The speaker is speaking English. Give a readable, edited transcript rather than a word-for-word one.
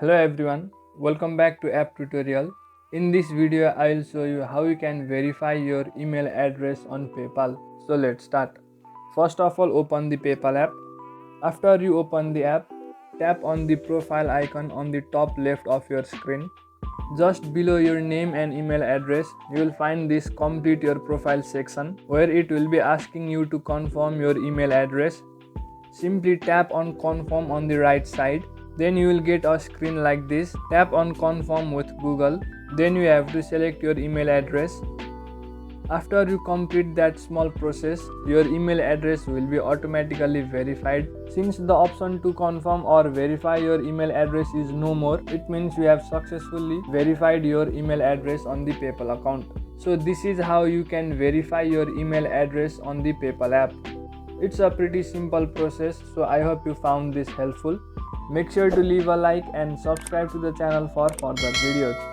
Hello everyone, welcome back to app tutorial. In this video I will show you how you can verify your email address on PayPal. So let's start. First of all, open the PayPal app. After you open the app, tap on the profile icon on the top left of your screen. Just below your name and email address, you will find this complete your profile section where it will be asking you to confirm your email address. Simply tap on confirm on the right side. Then you will get a screen like this. Tap on confirm with Google. Then you have to select your email address. After you complete that small process, your email address will be automatically verified. Since the option to confirm or verify your email address is no more, it means you have successfully verified your email address on the PayPal account. So this is how you can verify your email address on the PayPal app. It's a pretty simple process, so I hope you found this helpful. Make sure to leave a like and subscribe to the channel for further videos.